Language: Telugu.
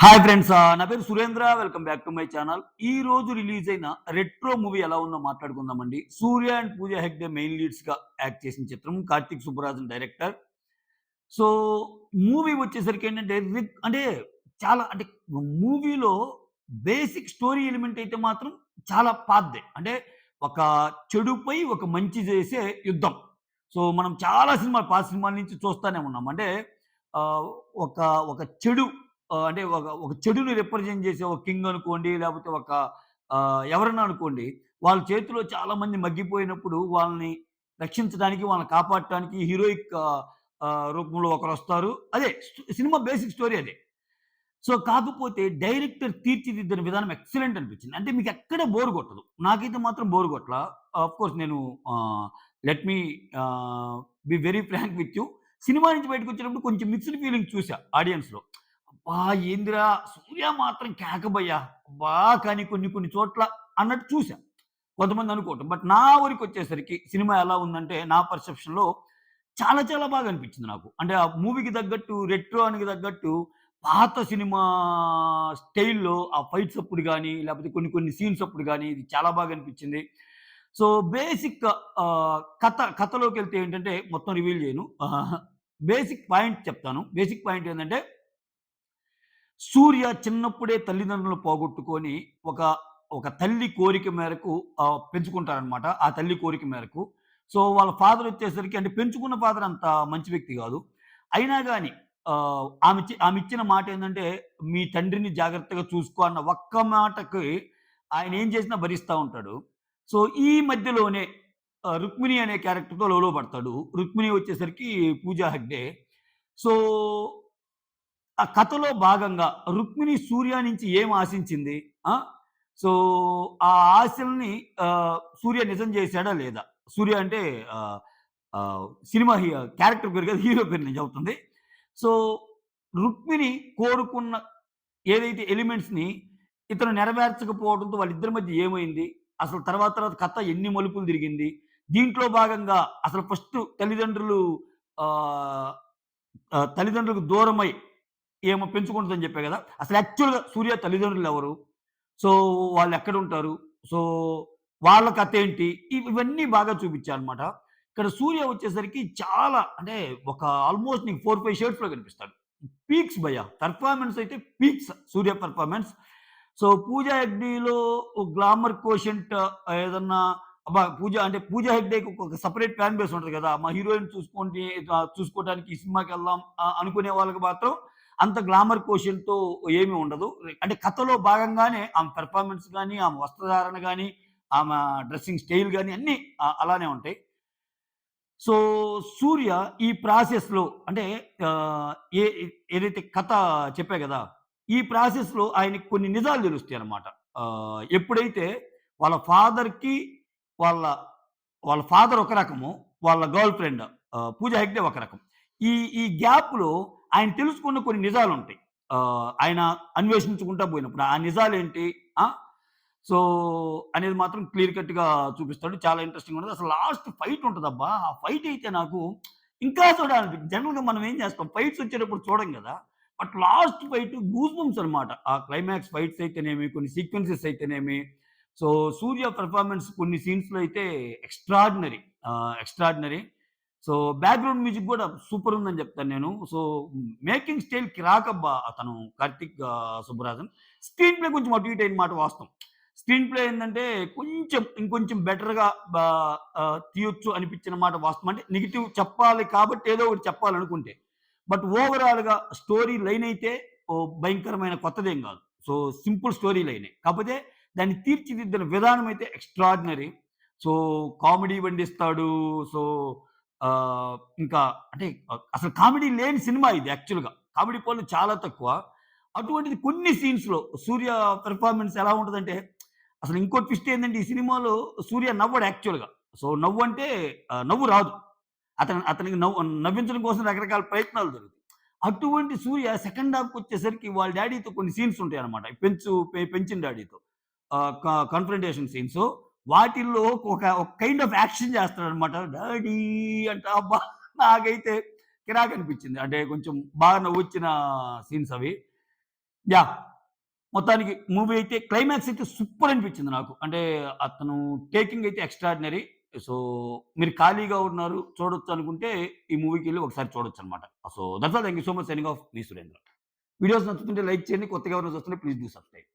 హాయ్ ఫ్రెండ్స్, నా పేరు Surendra. Welcome back to my channel. ఈ రోజు రిలీజ్ అయిన రెట్రో మూవీ ఎలా ఉందో మాట్లాడుకుందామండి. సూర్య అండ్ పూజా హెగ్డే మెయిన్ లీడ్స్‌గా యాక్ట్ చేసిన చిత్రం. Karthik Subbarajan director. So, movie వచ్చేసరికి ఏంటంటే అంటే చాలా అంటే మూవీలో బేసిక్ స్టోరీ ఎలిమెంట్ అయితే మాత్రం చాలా పాతదే. అంటే ఒక చెడుపై ఒక మంచి చేసే యుద్ధం. సో, మనం చాలా సినిమాలు పాత సినిమాల నుంచి చూస్తానే ఉన్నాం. అంటే ఆహ్, ఒక ఒక చెడు అంటే ఒక చెడుని రిప్రజెంట్ చేసే ఒక కింగ్ అనుకోండి, లేకపోతే ఒక ఎవరన్నా అనుకోండి, వాళ్ళ చేతిలో చాలామంది మగ్గిపోయినప్పుడు వాళ్ళని రక్షించడానికి, వాళ్ళని కాపాడటానికి హీరోయిక్ రూపంలో ఒకరొస్తారు. అదే సినిమా బేసిక్ స్టోరీ అదే. సో, కాకపోతే డైరెక్టర్ తీర్చిదిద్దిన విధానం ఎక్సలెంట్ అనిపించింది. అంటే మీకెక్కడ బోర్ కొట్టదు. నాకైతే మాత్రం బోర్ కొట్టలా. ఆఫ్‌కోర్స్ నేను let me be very frank with you. Cinema నుంచి బయటకొచ్చేటప్పుడు కొంచెం మిక్స్డ్ ఫీలింగ్స్ చూసా ఆడియన్స్‌లో. అబ్బా! ఏందిరా 'సూర్య' మాత్రం కేకబయ్యా! అబ్బా! కానీ కొన్ని కొన్ని చోట్ల అన్నట్టు చూసా. కొంతమంది అనుకోవటం. బట్ నా వరకొచ్చేసరికి సినిమా ఎలా ఉందంటే నా పర్సెప్షన్‌లో చాలా చాలా బాగా అనిపించింది నాకు. అంటే ఆ మూవీకి తగ్గట్టు, రెట్రోనికి తగ్గట్టు పాత సినిమా స్టైల్‌లో ఆ ఫైట్స్ అప్పుడు గాని, లేకపోతే కొన్ని కొన్ని సీన్స్ అప్పుడు గాని ఇది చాలా బాగా అనిపించింది. సో, బేసిక్ కథలోకెళ్తే ఏంటంటే మొత్తం రివీల్ చేయను. బేసిక్ పాయింట్ చెప్తాను. బేసిక్ పాయింట్ ఏందంటే సూర్య చిన్నప్పుడే తల్లిదండ్రులను పోగొట్టుకొని ఒక ఒక తల్లి కోరిక మేరకు పెంచుకుంటారనమాట. ఆ తల్లి కోరిక మేరకు. సో, వాళ్ళ ఫాదర్ వచ్చేసరికి అంటే పెంచుకున్న ఫాదర్ అంత మంచి వ్యక్తి గాదు. అయినా గాని ఆమె ఇచ్చిన మాటేందంటే, "మీ తండ్రిని జాగ్రత్తగా చూసుకో" అన్న ఒక్క మాటకి ఆయన ఏం చేసినా భరిస్తా ఉంటాడు. సో, ఈ మధ్యలోనే రుక్మిణి అనే క్యారెక్టర్‌తో లవ్‌లో పడతాడు. రుక్మిణి వచ్చేసరికి పూజా హెగ్డే. సో, ఆ కథలో భాగంగా రుక్మిణి సూర్య నుంచి ఏం ఆశించింది? ఆ! సో, ఆ ఆశల్ని సూర్య నిజం చేశాడా లేదా? సూర్య అంటే ఆహ్, ఆహ్, సినిమా క్యారెక్టర్ పేరు కాదు, హీరో పేరు నేను చెబుతుంది. సో, రుక్మిణి కోరుకున్న ఏదైతే ఎలిమెంట్స్‌ని ఇతను నెరవేర్చకపోవడంతో వాళ్ళిద్దరి మధ్య ఏమైంది? అసలు తర్వాత తర్వాత కథ ఎన్ని మలుపులు తిరిగింది? దీంట్లో భాగంగా అసలు ఫస్ట్ ఆహ్, తల్లిదండ్రులకు దూరమై ఏమో పెంచుకుంటదని చెప్పా గదా! అసలు యాక్చువల్‌గా సూర్య తల్లిదండ్రులెవరు? సో, వాళ్ళెక్కడుంటారు? సో, వాళ్ళ కథేంటి? ఇవన్నీ బాగా చూపిచ్చారనమాట. ఇక్కడ సూర్య వచ్చేసరికి చాలా అంటే ఒక ఆల్‌మోస్ట్ నీకు 4, 5 షేడ్స్‌లో కనిపిస్తాడు. పీక్స్ భయ్యా! పెర్ఫార్మన్స్ అయితే పీక్స్ సూర్య పెర్ఫార్మన్స్. సో, 'పూజా హెగ్డే'లో గ్లామర్ కోషెంట్ ఏదన్నా అబ్బా! పూజా హెగ్డేకి ఒక సెపరేట్ ఫ్యాన్ బేస్ ఉంటది గదా! మా హీరోయిన్ చూసుకోవటానికి ఈ సినిమాకెళ్దాం అనుకునే వాళ్ళకి మాత్రం అంత గ్లామర్ కోషెంట్‌తో ఏమి ఉండదు. అంటే కథలో భాగంగానే ఆమె పెర్ఫార్మన్స్ గాని, ఆమె వస్త్రధారణ గాని, ఆమె డ్రెస్సింగ్ స్టైల్ గాని అన్నీ అలానే ఉంటాయి. సో, 'సూర్య' ఈ ప్రాసెస్‌లో అంటే ఆహ్, ఏ ఏదైతే కథ చెప్పా గదా! ఈ ప్రాసెస్‌లో ఆయనకి కొన్ని నిజాలు తెలుస్తాయన్నమాట. ఎప్పుడైతే వాళ్ళ ఫాదర్‌కి వాళ్ళ వాళ్ళ ఫాదర్ ఒక రకము, వాళ్ళ గర్ల్ ఫ్రెండ్ 'పూజా హెగ్డే' ఒక రకం. ఈ ఈ గ్యాప్‌లో ఆయన తెలుసుకున్న కొన్ని నిజాలుంటాయి. ఆయన అన్వేషించుకుంటా పోయినప్పుడు. ఆ నిజాలేంటి? ఆ! సో, అనేది మాత్రం క్లియర్ కట్‌గా చూపిస్తాడు. చాలా ఇంట్రెస్టింగ్‌గా ఉంటది. అసలు లాస్ట్ ఫైట్ ఉంటదబ్బా! ఆ ఫైట్ అయితే నాకు ఇంకా చూడాలనిపించింది. జనరల్‌గా మనం ఏం చేస్తాం ఫైట్స్ వచ్చేటప్పుడు చూడం గదా! But last fight goose bumps అన్నమాట. ఆ క్లైమాక్స్ ఫైట్స్ అయితేనేమి, కొన్ని సీక్వెన్సెస్ అయితేనేమి. సో, సూర్య పెర్ఫార్మన్స్ కొన్ని సీన్స్‌లో అయితే extraordinary. Extraordinary. So, background music గూడా సూపర్ ఉందని జెప్తాను నేను. సో, మేకింగ్ స్టైల్ కిరాకబ్బా! అతను కార్తీక్ సుబ్బరాజన్. స్క్రీన్ ప్లే కొంచెం అటు ఇటు అయిన మాట వాస్తవం. స్క్రీన్ ప్లే ఏందంటే ఇంకొంచెం బెటర్‌గా బా తీయొచ్చు అనిపించిన మాట వాస్తవం. అంటే నెగెటివ్ చెప్పాలి కాబట్టి ఏదో ఒకటి చెప్పాలనుకుంటే. బట్ ఓవరాల్‌గా స్టోరీ లైన్ అయితే భయంకరమైన కొత్తదేం గాదు. సో, సింపుల్ స్టోరీ లైనే. కాపోతే దాన్ని తీర్చిదిద్దిన విధానం అయితే ఎక్స్ట్రార్డినరీ. సో, కామెడీ పండిస్తాడు. సో, ఇంకా అంటే అసలు కామెడీ లేని సినిమా ఇది యాక్చువల్‌గా. కామెడీ పనులు చాలా తక్కువ. అటువంటిది కొన్ని సీన్స్‌లో సూర్య పెర్ఫార్మన్స్ ఎలా ఉంటదంటే, అసలు ఇంకో ట్విస్ట్ ఏందంటే ఈ సినిమాలో సూర్య నవ్వడు యాక్చువల్‌గా. సో, నవ్వంటే నవ్వు రాదు. అతనికి నవ్వించడం కోసం రకరకాల ప్రయత్నాలు జరుగుతాయి. అటువంటి సూర్య సెకండ్ హాఫ్‌కొచ్చేసరికి వాళ్ళ డ్యాడీతో కొన్ని సీన్స్ ఉంటాయన్నమాట. పెంచిన డ్యాడీతో. ఆహ్, క కన్ఫ్రంటేషన్ సీన్స్. వాటిల్లో ఒక కైండ్ ఆఫ్ యాక్షన్ చేస్తాడన్నమాట. డాడీ అంట అబ్బా! నాకైతే కిరాకనిపించింది. అంటే కొంచెం బాగా నవ్వొచ్చిన సీన్స్ అవి. యాహ్! మొత్తానికి మూవీ అయితే క్లైమాక్స్ అయితే సూపర్ అనిపించింది నాకు. అంటే అతను టేకింగ్ అయితే ఎక్స్ట్రార్డినరీ. సో, మీరు ఖాళీగా ఉన్నారు చూడొచ్చు అనుకుంటే ఈ మూవీకెళ్ళి ఒకసారి చూడొచ్చనమాట. So, that's all. Thank you so much. Signing off. మీ సురేంద్ర. వీడియోస్ నచ్చుతుంటే లైక్ చేయండి. కొత్తగా ఎవరైనా చూస్తుంటే ప్లీజ్ డూ సబ్స్క్రైబ్.